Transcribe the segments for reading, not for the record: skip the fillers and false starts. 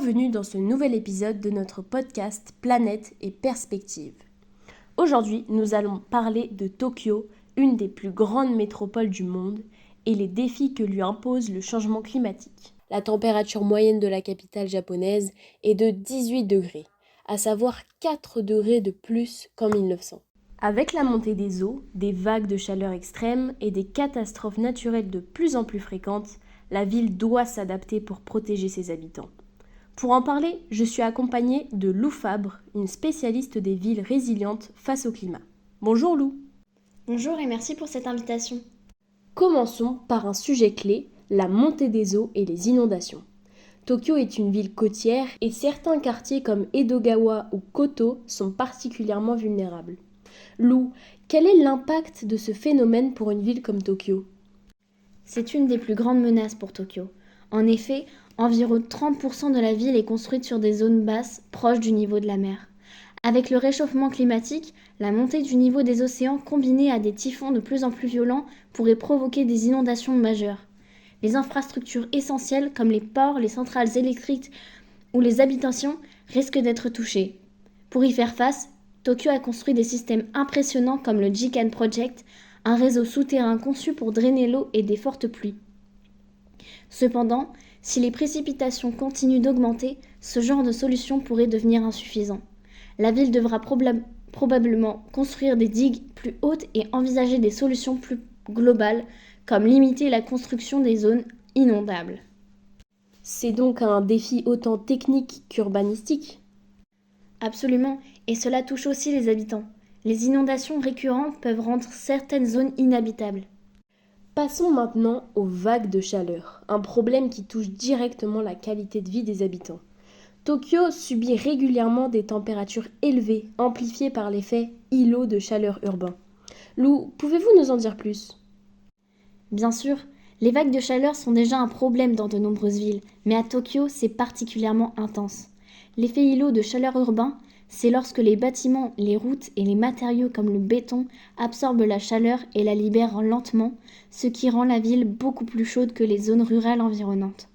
Bienvenue dans ce nouvel épisode de notre podcast Planète et Perspectives. Aujourd'hui, nous allons parler de Tokyo, une des plus grandes métropoles du monde, et les défis que lui impose le changement climatique. La température moyenne de la capitale japonaise est de 18 degrés, à savoir 4 degrés de plus qu'en 1900. Avec la montée des eaux, des vagues de chaleur extrêmes et des catastrophes naturelles de plus en plus fréquentes, la ville doit s'adapter pour protéger ses habitants. Pour en parler, je suis accompagnée de Lou Fabre, une spécialiste des villes résilientes face au climat. Bonjour Lou. Bonjour et merci pour cette invitation. Commençons par un sujet clé, la montée des eaux et les inondations. Tokyo est une ville côtière et certains quartiers comme Edogawa ou Koto sont particulièrement vulnérables. Lou, quel est l'impact de ce phénomène pour une ville comme Tokyo ? C'est une des plus grandes menaces pour Tokyo. En effet, environ 30% de la ville est construite sur des zones basses, proches du niveau de la mer. Avec le réchauffement climatique, la montée du niveau des océans combinée à des typhons de plus en plus violents pourrait provoquer des inondations majeures. Les infrastructures essentielles comme les ports, les centrales électriques ou les habitations risquent d'être touchées. Pour y faire face, Tokyo a construit des systèmes impressionnants comme le Jikan Project, un réseau souterrain conçu pour drainer l'eau et des fortes pluies. Cependant, si les précipitations continuent d'augmenter, ce genre de solution pourrait devenir insuffisant. La ville devra probablement construire des digues plus hautes et envisager des solutions plus globales, comme limiter la construction des zones inondables. C'est donc un défi autant technique qu'urbanistique ? Absolument, et cela touche aussi les habitants. Les inondations récurrentes peuvent rendre certaines zones inhabitables. Passons maintenant aux vagues de chaleur, un problème qui touche directement la qualité de vie des habitants. Tokyo subit régulièrement des températures élevées, amplifiées par l'effet îlot de chaleur urbain. Lou, pouvez-vous nous en dire plus ? Bien sûr, les vagues de chaleur sont déjà un problème dans de nombreuses villes, mais à Tokyo, c'est particulièrement intense. L'effet îlot de chaleur urbain, c'est lorsque les bâtiments, les routes et les matériaux comme le béton absorbent la chaleur et la libèrent lentement, ce qui rend la ville beaucoup plus chaude que les zones rurales environnantes.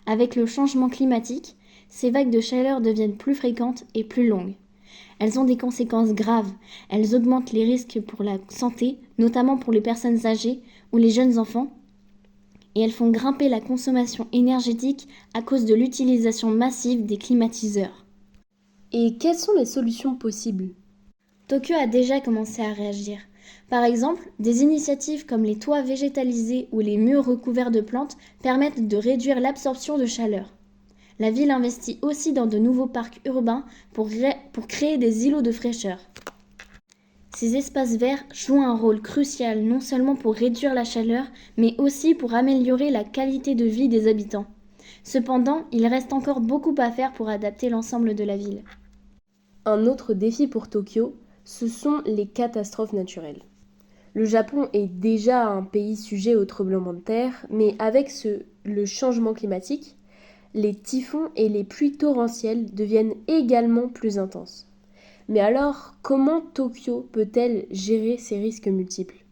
Avec le changement climatique, ces vagues de chaleur deviennent plus fréquentes et plus longues. Elles ont des conséquences graves. Elles augmentent les risques pour la santé, notamment pour les personnes âgées ou les jeunes enfants, et elles font grimper la consommation énergétique à cause de l'utilisation massive des climatiseurs. Et quelles sont les solutions possibles ? Tokyo a déjà commencé à réagir. Par exemple, des initiatives comme les toits végétalisés ou les murs recouverts de plantes permettent de réduire l'absorption de chaleur. La ville investit aussi dans de nouveaux parcs urbains pour créer des îlots de fraîcheur. Ces espaces verts jouent un rôle crucial non seulement pour réduire la chaleur, mais aussi pour améliorer la qualité de vie des habitants. Cependant, il reste encore beaucoup à faire pour adapter l'ensemble de la ville. Un autre défi pour Tokyo, ce sont les catastrophes naturelles. Le Japon est déjà un pays sujet aux tremblements de terre, mais avec le changement climatique, les typhons et les pluies torrentielles deviennent également plus intenses. Mais alors, comment Tokyo peut-elle gérer ces risques multiples ?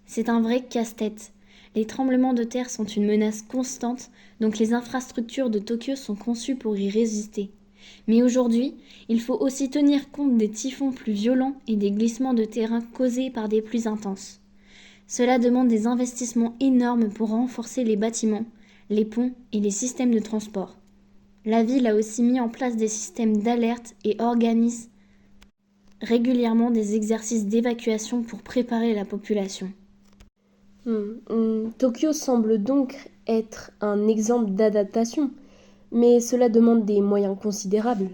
C'est un vrai casse-tête. Les tremblements de terre sont une menace constante, donc les infrastructures de Tokyo sont conçues pour y résister. Mais aujourd'hui, il faut aussi tenir compte des typhons plus violents et des glissements de terrain causés par des pluies intenses. Cela demande des investissements énormes pour renforcer les bâtiments, les ponts et les systèmes de transport. La ville a aussi mis en place des systèmes d'alerte et organise régulièrement des exercices d'évacuation pour préparer la population. Tokyo semble donc être un exemple d'adaptation, mais cela demande des moyens considérables.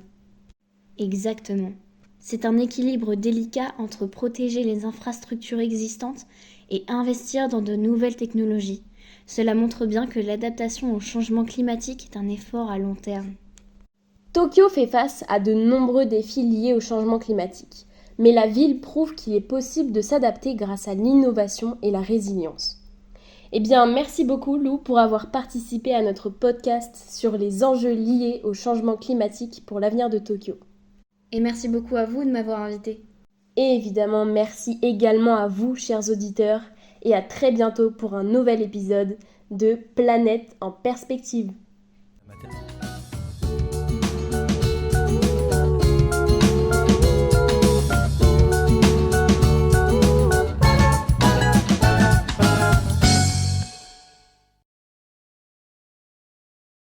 Exactement. C'est un équilibre délicat entre protéger les infrastructures existantes et investir dans de nouvelles technologies. Cela montre bien que l'adaptation au changement climatique est un effort à long terme. Tokyo fait face à de nombreux défis liés au changement climatique, mais la ville prouve qu'il est possible de s'adapter grâce à l'innovation et la résilience. Eh bien, merci beaucoup Lou pour avoir participé à notre podcast sur les enjeux liés au changement climatique pour l'avenir de Tokyo. Et merci beaucoup à vous de m'avoir invité. Et évidemment, merci également à vous, chers auditeurs, et à très bientôt pour un nouvel épisode de Planète en Perspective.